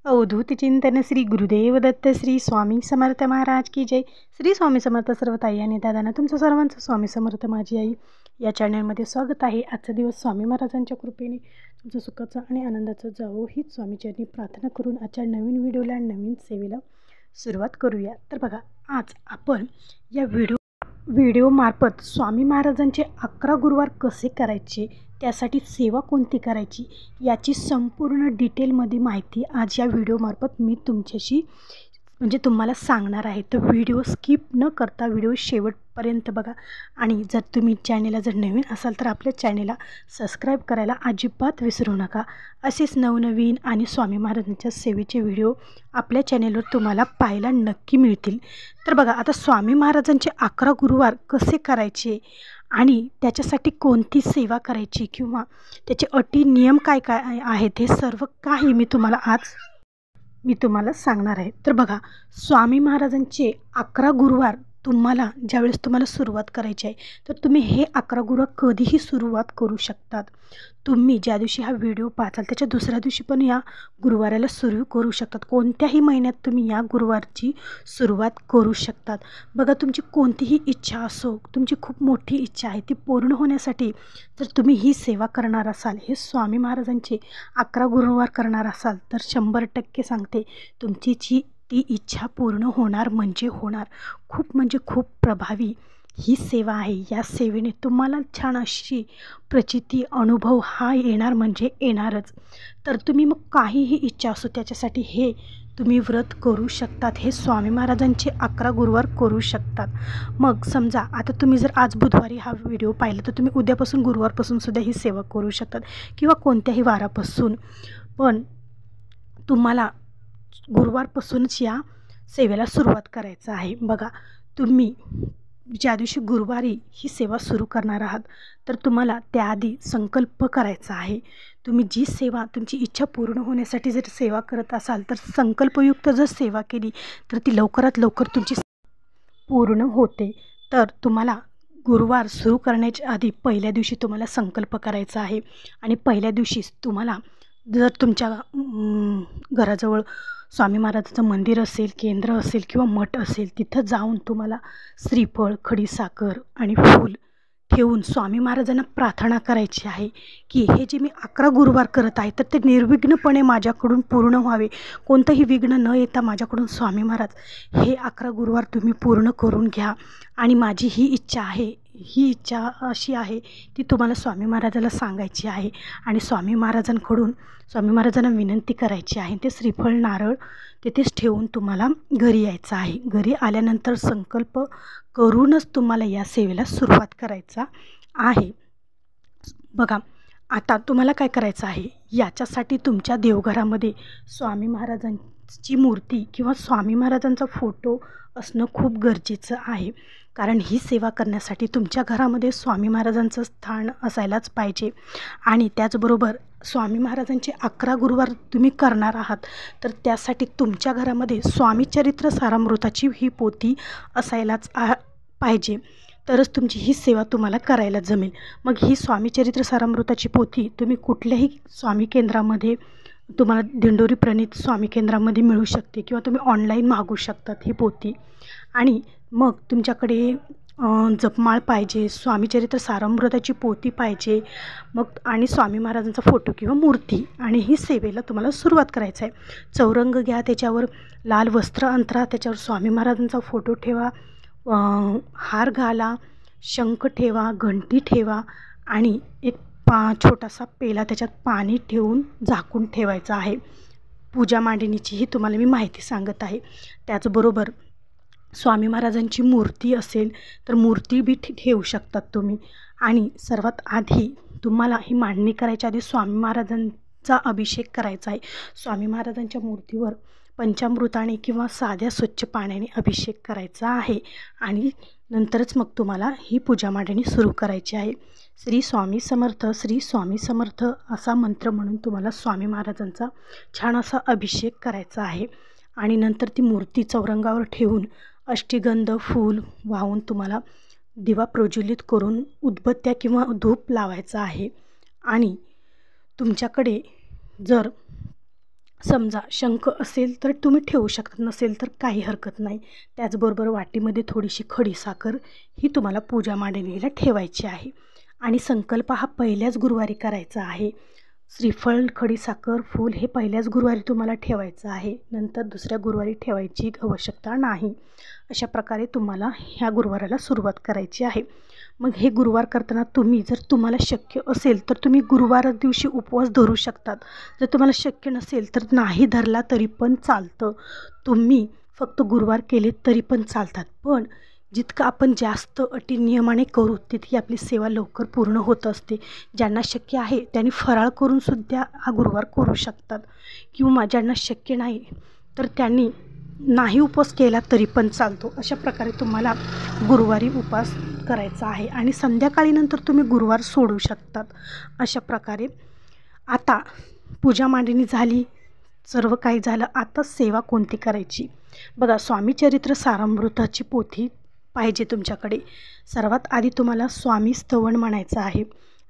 अवधूत चिंतन श्री गुरुदेव दत्त श्री स्वामी समर्थ महाराज की जय। श्री स्वामी समर्थ सर्व ताई आणि दादांना तुमचं सर्वांचं स्वामी समर्थ माझी आई या चॅनलमध्ये स्वागत आहे। आजचा दिवस स्वामी महाराजांच्या कृपेने तुमचं सुखाचं आणि आनंदाचं जावो हीच स्वामीचरणी प्रार्थना करून आजच्या नवीन व्हिडिओला नवीन सेवेला सुरुवात करूया। तर बघा, आज आपण या व्हिडिओमार्फत स्वामी महाराजांचे 11 गुरुवार कसे करायचे, त्यासाठी सेवा कोणती करायची याची संपूर्ण डिटेलमध्ये माहिती आज या व्हिडिओमार्फत मी तुमच्याशी तुम्हाला सांगणार आहे। तर व्हिडिओ स्किप न करता व्हिडिओ शेवटपर्यंत बघा। आणि जर तुम्ही चॅनेलला जर नवीन असाल तर आपल्या चॅनेलला सबस्क्राईब करायला अजिबात विसरू नका। असेच नवनवीन आणि स्वामी महाराजांच्या सेवेचे व्हिडिओ आपल्या चॅनेलवर तुम्हाला पाहायला नक्की मिळतील। तर बघा, आता स्वामी महाराजांचे 11 गुरुवार कसे करायचे आणि त्याच्यासाठी कोणती सेवा करायची किंवा त्याचे अटी नियम काय काय आहेत हे सर्व काही मी तुम्हाला सांगणार आहे। तर बघा, स्वामी महाराजांचे 11 गुरुवार ज्यावेळेस तुम्हाला सुरुवात करायची आहे तर तुम्ही हे 11 गुरुवार कधीही सुरुवात करू शकतात। तुम्ही ज्या दिवशी हा व्हिडिओ पाहाल त्याच्या दुसऱ्या दिवशी पण या गुरुवाराला सुरू करू शकतात। कोणत्याही महिन्यात तुम्ही या गुरुवारची सुरुवात करू शकतात। बघा, तुमची कोणतीही इच्छा असो, तुमची खूप मोठी इच्छा आहे ती पूर्ण होण्यासाठी जर तुम्ही ही सेवा करणार असाल, हे स्वामी महाराजांचे 11 गुरुवार करणार असाल तर 100% सांगते तुमची ती इच्छा पूर्ण होणार म्हणजे होणार। खूप प्रभावी ही सेवा आहे। या सेवेने तुम्हाला छान अशी प्रचिती अनुभव हा येणार म्हणजे येणारच। तर तुम्ही मग काहीही इच्छा असो त्याच्यासाठी हे तुम्ही व्रत करू शकतात। हे स्वामी महाराजांचे 11 गुरुवार करू शकतात। मग समजा आता तुम्ही जर आज बुधवारी हा व्हिडिओ पाहिला तर तुम्ही उद्यापासून गुरुवारपासून सुद्धा ही सेवा करू शकतात किंवा कोणत्याही वारापासून, पण तुम्हाला गुरुवारपासूनच या सेवेला सुरुवात करायचं आहे। बघा, तुम्ही ज्या दिवशी गुरुवारी ही सेवा सुरू करणार आहात तर तुम्हाला त्याआधी संकल्प करायचा आहे। तुम्ही जी सेवा तुमची इच्छा पूर्ण होण्यासाठी जर सेवा करत असाल तर संकल्पयुक्त जर सेवा केली तर ती लवकरात लवकर तुमची पूर्ण होते। तर तुम्हाला गुरुवार सुरू करण्याच्या आधी पहिल्या दिवशी तुम्हाला संकल्प करायचा आहे आणि पहिल्या दिवशीच तुम्हाला जर तुमच्या घराजवळ स्वामी महाराजांचं मंदिर असेल, केंद्र असेल किंवा मठ असेल, तिथं जाऊन तुम्हाला श्रीफळ, खडीसाखर आणि फूल ठेवून स्वामी महाराजांना प्रार्थना करायची आहे की हे जे मी 11 गुरुवार करत आहे तर ते निर्विघ्नपणे माझ्याकडून पूर्ण व्हावे। कोणतंही विघ्न न येता माझ्याकडून स्वामी महाराज हे 11 गुरुवार तुम्ही पूर्ण करून घ्या। आणि माझी ही इच्छा अशी आहे ती तुम्हाला स्वामी महाराजाला सांगायची आहे आणि स्वामी महाराजांना विनंती करायची आहे। ते श्रीफळ, नारळ तिथेच ठेवून तुम्हाला घरी यायचं आहे। घरी आल्यानंतर संकल्प करूनच तुम्हाला या सेवेला सुरुवात करायचा आहे। बघा, आता तुम्हाला काय करायचं आहे, याच्यासाठी तुमच्या देवघरामध्ये स्वामी महाराजांची मूर्ती किंवा स्वामी महाराजांचा फोटो असणं खूप गरजेचं आहे। कारण ही सेवा करण्यासाठी तुमच्या घरामध्ये स्वामी महाराजांचं स्थान असायलाच पाहिजे। आणि त्याचबरोबर स्वामी महाराजांचे 11 गुरुवार तुम्ही करणार आहात तर त्यासाठी तुमच्या घरामध्ये स्वामी चरित्र सारामृताची ही पोथी असायलाच पाहिजे, तरच तुमची ही सेवा तुम्हाला करायला जमेल। मग ही स्वामी चरित्र सारामृताची पोथी तुम्ही कुठल्याही स्वामी केंद्रामध्ये, तुम्हाला दिंडोरी प्रणित स्वामी केंद्रामध्ये मिळू शकते किंवा तुम्ही ऑनलाईन मागू शकतात ही पोथी। आणि मग तुमच्याकडे जपमाळ पाहिजे, स्वामी चरित्र सारामृताची पोथी पाहिजे, मग आणि स्वामी महाराजांचा फोटो किंवा मूर्ती, आणि ही सेवेला तुम्हाला सुरुवात करायचं आहे। चौरंग घ्या, त्याच्यावर लाल वस्त्र अंथरा, त्याच्यावर स्वामी महाराजांचा फोटो ठेवा, हार घाला, शंख ठेवा, घंटी ठेवा आणि एक छोटासा पेला त्याच्यात पाणी ठेवून झाकून ठेवायचं आहे। पूजा मांडणीची ही तुम्हाला मी माहिती सांगत आहे। त्याचबरोबर स्वामी महाराजांची मूर्ती असेल तर मूर्ती बी ठेवू शकतात तुम्ही। आणि सर्वात आधी तुम्हाला ही मांडणी करायच्या आधी स्वामी महाराजांचा अभिषेक करायचा आहे। स्वामी महाराजांच्या मूर्तीवर पंचामृताने किंवा साध्या स्वच्छ पाण्याने अभिषेक करायचा आहे आणि नंतरच मग तुम्हाला ही पूजा मांडणी सुरू करायची आहे। श्री स्वामी समर्थ, श्री स्वामी समर्थ असा मंत्र म्हणून तुम्हाला स्वामी महाराजांचा छान असा अभिषेक करायचा आहे। आणि नंतर ती मूर्ती चौरंगावर ठेवून अष्टगंध फूल वाहून तुम्हाला दिवा प्रज्वलित करून उदबत्त्या किंवा धूप लावायचा आहे। आणि तुमच्याकडे जर समजा शंख असेल तर तुम्ही ठेवू शकता, नसेल तर काही हरकत नाही. त्याचबरोबर वाटीमध्ये थोडीशी खडीसाखर ही तुम्हाला पूजा मांडणीला ठेवायची आहे. आणि संकल्प हा पहिल्याच गुरुवारी करायचा आहे. श्रीफळ, खडीसाखर, फूल हे पहिल्याच गुरुवारी तुम्हाला ठेवायचं आहे. नंतर दुसऱ्या गुरुवारी ठेवायची आवश्यकता नाही. अशा प्रकारे तुम्हाला ह्या गुरुवाराला सुरुवात करायची आहे. मग हे गुरुवार करताना जर तुम्हाला शक्य असेल तर तुम्ही गुरुवार दिवशी उपवास धरू शकतात. जर तुम्हाला शक्य नसेल तर नाही धरला तरी पण चालतं. तुम्ही फक्त गुरुवार केले तरी पण चालतात. पण जितकं आपण जास्त अटी नियमाने करू तितकी आपली सेवा लवकर पूर्ण होत असते. ज्यांना शक्य आहे त्यांनी फराळ करूनसुद्धा हा गुरुवार करू शकतात, किंवा ज्यांना शक्य नाही तर त्यांनी नाही उपवास केला तरी पण चालतो. अशा प्रकारे तुम्हाला गुरुवारी उपवास करायचा आहे आणि संध्याकाळी नंतर तुम्ही गुरुवार सोडू शकतात. अशा प्रकारे आता पूजा मांडणी झाली, सर्व काही झालं. आता सेवा कोणती करायची बघा. स्वामी चरित्र सारामृताची पोथी पाहिजे तुमच्याकडे. सर्वात आधी तुम्हाला स्वामी स्तवन म्हणायचं आहे.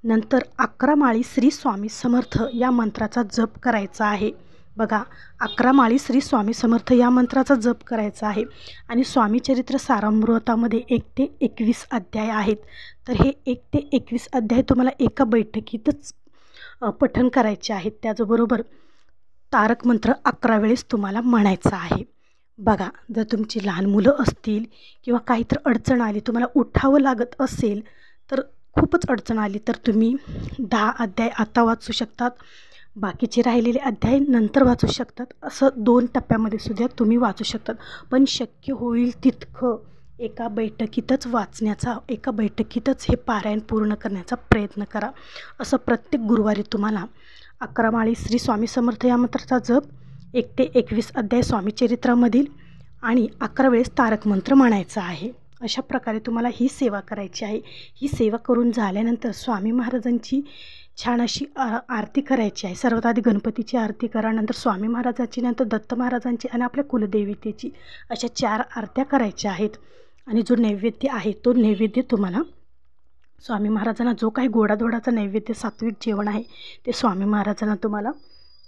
नंतर 11 माळी श्री स्वामी समर्थ या मंत्राचा जप करायचा आहे. बघा, 11 माळी श्री स्वामी समर्थ या मंत्राचा जप करायचा आहे. आणि स्वामी चरित्र सारामृतामध्ये 1 ते 21 अध्याय आहेत. तर हे 1 ते 21 अध्याय तुम्हाला एका बैठकीतच पठण करायचे आहेत. त्याचबरोबर तारक मंत्र 11 वेळेस तुम्हाला म्हणायचा आहे. बघा, जर तुमची लहान मुलं असतील किंवा काहीतरी अडचण आली, तुम्हाला उठावं लागत असेल, तर खूपच अडचण आली तर तुम्ही 10 अध्याय आता वाचू शकतात, बाकीचे राहिलेले अध्याय नंतर वाचू शकतात. असं 2 टप्प्यामध्ये सुद्धा तुम्ही वाचू शकतात. पण शक्य होईल तितकं एका बैठकीतच वाचण्याचा, एका बैठकीतच हे पारायण पूर्ण करण्याचा प्रयत्न करा. असं प्रत्येक गुरुवारी तुम्हाला 11 माळी श्री स्वामी समर्थ या मंत्राचा जप, 1 ते 21 अध्याय स्वामीचरित्रामधील आणि 11 वेळेस तारक मंत्र म्हणायचा आहे. अशा प्रकारे तुम्हाला ही सेवा करायची आहे. ही सेवा करून झाल्यानंतर स्वामी महाराजांची छान अशी आरती करायची आहे. सर्वात आधी गणपतीची आरती करा, नंतर स्वामी महाराजांची, नंतर दत्त महाराजांची आणि आपल्या कुलदेवतेची, अशा 4 आरत्या करायच्या आहेत. आणि जो नैवेद्य आहे तो नैवेद्य तुम्हाला स्वामी महाराजांना, जो काही गोडाधोडाचा नैवेद्य सात्विक जेवण आहे ते स्वामी महाराजांना तुम्हाला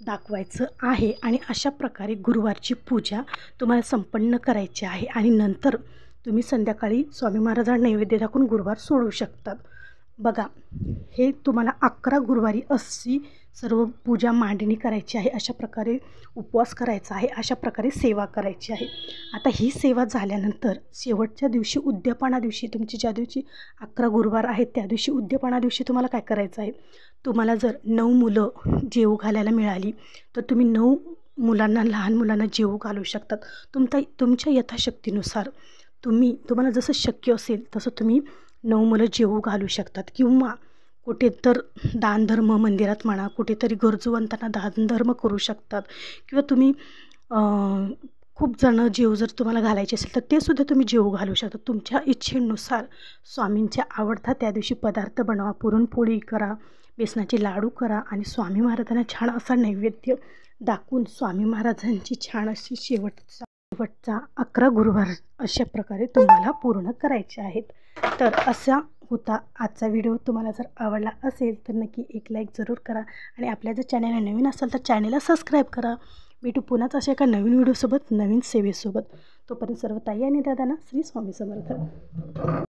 दाखवायचं आहे. आणि अशा प्रकारे गुरुवारची पूजा तुम्हाला संपन्न करायची आहे. आणि नंतर तुम्ही संध्याकाळी स्वामी महाराजांना नैवेद्य दाखवून गुरुवार सोडू शकतात. बघा, हे तुम्हाला 11 गुरुवारी अशी सर्व पूजा मांडणी करायची आहे. अशा प्रकारे उपवास करायचा आहे, अशा प्रकारे सेवा करायची आहे. आता ही सेवा झाल्यानंतर शेवटच्या दिवशी, उद्यापना दिवशी, तुमची ज्या दिवशी 11 गुरुवार आहेत त्या दिवशी, उद्यापना दिवशी तुम्हाला काय करायचं आहे. तुम्हाला जर 9 मुलं जेवू घालायला मिळाली तर तुम्ही 9 मुलांना, लहान मुलांना जेवू घालू शकतात. तुमच्या यथाशक्तीनुसार तुम्हाला जसं शक्य असेल तसं तुम्ही 9 मुलं जेवू घालू शकतात. किंवा कुठे तर दानधर्म मंदिरात म्हणा, कुठेतरी गरजूवंतांना दानधर्म करू शकतात. किंवा तुम्ही खूप जण जर तुम्हाला घालायचे असेल तर ते सुद्धा तुम्ही जेवू घालू शकता. तुमच्या इच्छेनुसार स्वामींच्या आवडता त्या दिवशी पदार्थ बनवा. पुरणपोळी करा, बेसनाचे लाडू करा आणि स्वामी महाराजांना छान असा नैवेद्य दाखवून स्वामी महाराजांची छान अशी शेवटचा 11 गुरुवार अशा प्रकारे तुम्हाला पूर्ण करायचे आहेत. तर असा होता आजचा व्हिडिओ. तुम्हाला जर आवडला असेल तर नक्की एक लाईक जरूर करा. आणि आपल्या जर चॅनलला नवीन असाल तर चॅनलला सबस्क्राईब करा. भेटू पुन्हाच अशा एका नवीन व्हिडिओसोबत, नवीन सेवेसोबत. तोपर्यंत सर्व ताई आणि दादांना श्री स्वामी समर्थ.